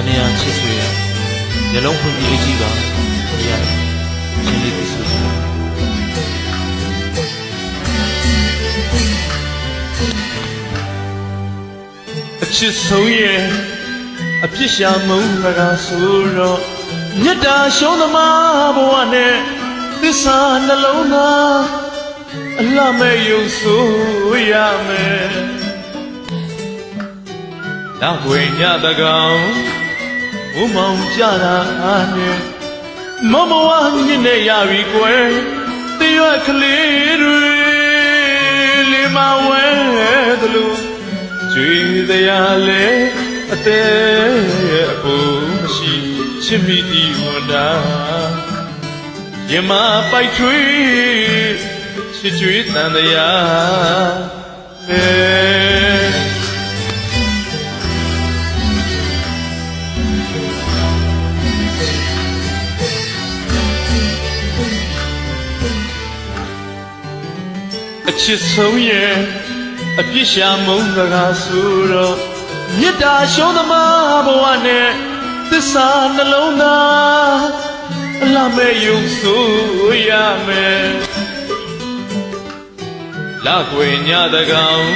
နေရချစ်ဆွေရမျက်လုံးဖွင့်ပြီးကြည့်ပါရချင်းလေးသိဆိုအချစ်ဆုံးရဲ့အပြစ်ရှာမုန်းတာဆိုတော့မြတ်တာရှုံးသမားဘဝနဲ့သစ္စာနှလုံးသားအလှမဲ့ယုံဆိုရမယ်နောက်ွယ်ညတကောင်ဘုံမောင်ကြတာနဲ့မမဝညစ်နေရပြီကွယ်တရွက်ကလေးတွေလေးမဝဲသလိုကြွေတရားလေအသေးအပူမရှိချစ်မိဒီဝန္တာရမပိုက်ထွေးချစ်ကြွေတန်တရားအချစ်ဆုံးရဲ့အပြစ်ရှာမုန်းစကားဆိုတော့မြတ်တာရှုံးသမားဘဝနဲ့သစ္စာနှလုံးသားအလှမဲ့ယုံဆိုရမယ်လက်ွယ်ညတကောင်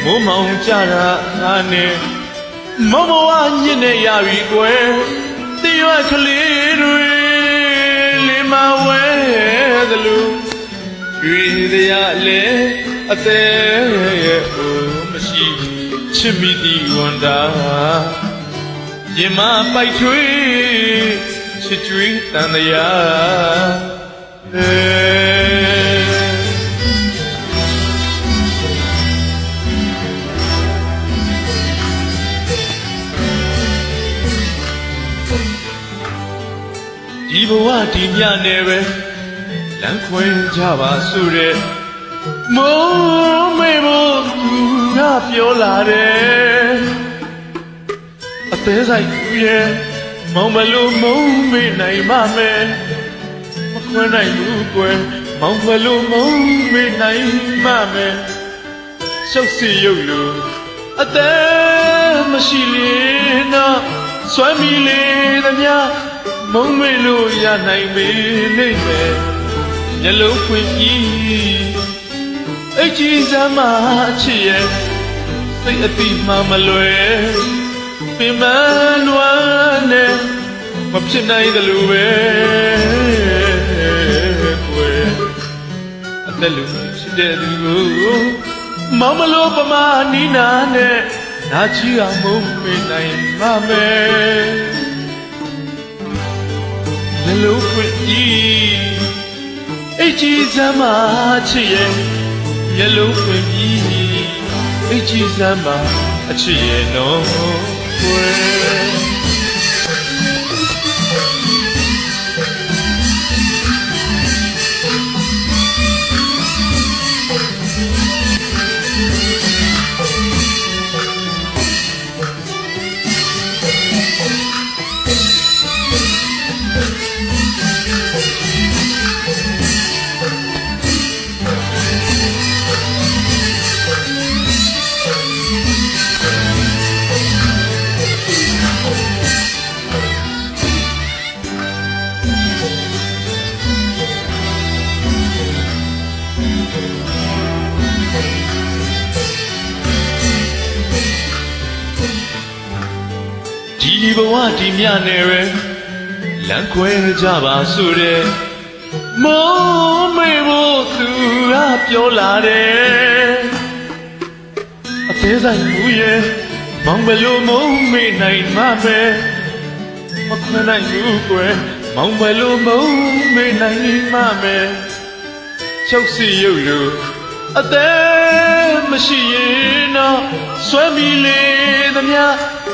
မိုးမောင်ကြတာနဲ့မမဝညစ်နေရပြီကွယ်တရွက်ကလေးတွေလေးမဝဲသလိုရွေတရားလေအသေးရဲ့ဟိုမရှိချစ်မိဒီဝန္တာရင်မပိုက်ထွေးချစ်ကြွေးတန်တရားဒီဘဝဒီညနဲ့ပဲလမ်းခွဲကြပါဆိုတဲ့မိုးမေဖို့သူကပြောလာတယ်အသေးစိတ်သူရဲ့မောင်မလို့မုံမေးနိုင်ပါမယ်မခွဲနိုင်ဘူးကွယ်မောင်မလို့မုံမေးနိုင်ပါမယ်ရှုပ်စီရုပ်လို့အသေးမရှိလေတော့ဆွမ်းမီလေသမျှမုံမေးလို့ရနိုင်မေးလိမ့်မယ်မျက်လုံးဖွင့်ပြီးအကြည့်စမ်းမချစ်ရဲ့စိတ်အတိမှမလွယ်ပင်မလွမ်းနဲ့မဖြစ်နိုင်တယ်လို့ပဲကွယ်အသက်လူဖြစ်တဲ့သူကိုမောင်မလို့ပမာနီးနာနဲ့နာချီအောင်မုန်းမေးနိုင်ပါမယ်မျက်လုံးဖွင့်ပြီးအကြည့်စမ်းမချစ်ရဲ့မျက်လုံးဖွင့်ပြီးအကြည့်စမ်းမအချစ်ရဲ့နော်ကွယ်ဒီဘဝဒီမြနဲ့ပဲလမ်းခွဲကြပါဆိုတဲ့မိုးမေဖို့သူကပြောလာတယ်အသေးစိတ်ဘူးရဲ့မောင်ဘလို့မုံမေးနိုင်မှမယ်မခွဲနိုင်ဘူးကွယ်မောင်ဘလို့မုံမေးနိုင်မှမယ်ချုပ်စီရုပ်လို့အသေးမရှိရင်တော့ဆွဲမိလေသမျှ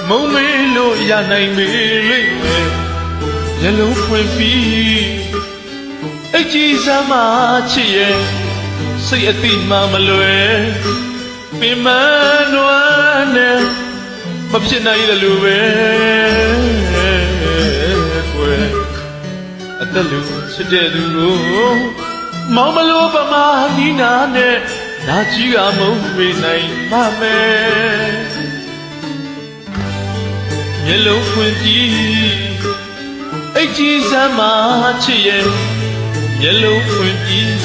မုံမေးလို့ရနိုင်မေလိမ့်မယ်မျက်လုံးဖွင့်ပြီးအကြည့်စမ်းမချစ်ရဲ့စိတ်အတိမှမလွယ်ပင်မနွမ်းနဲ့မဖြစ်နိုင်တယ်လို့ပဲကွယ်အသက်လူချစ်တဲ့သူကိုမောင်မလို့ပမာနီးနာနဲ့နာကြီးကမုံမေးနိုင်ပါမယ် မျက်လုံးဖွင့်ကြည့်အိတ်ကြီးစမ်းပါချစ်ရဲ့မျက်လုံးဖွင့်ကြည့်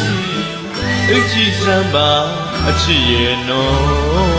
အိတ်ကြီးစမ်းပါအချစ်ရဲ့နော်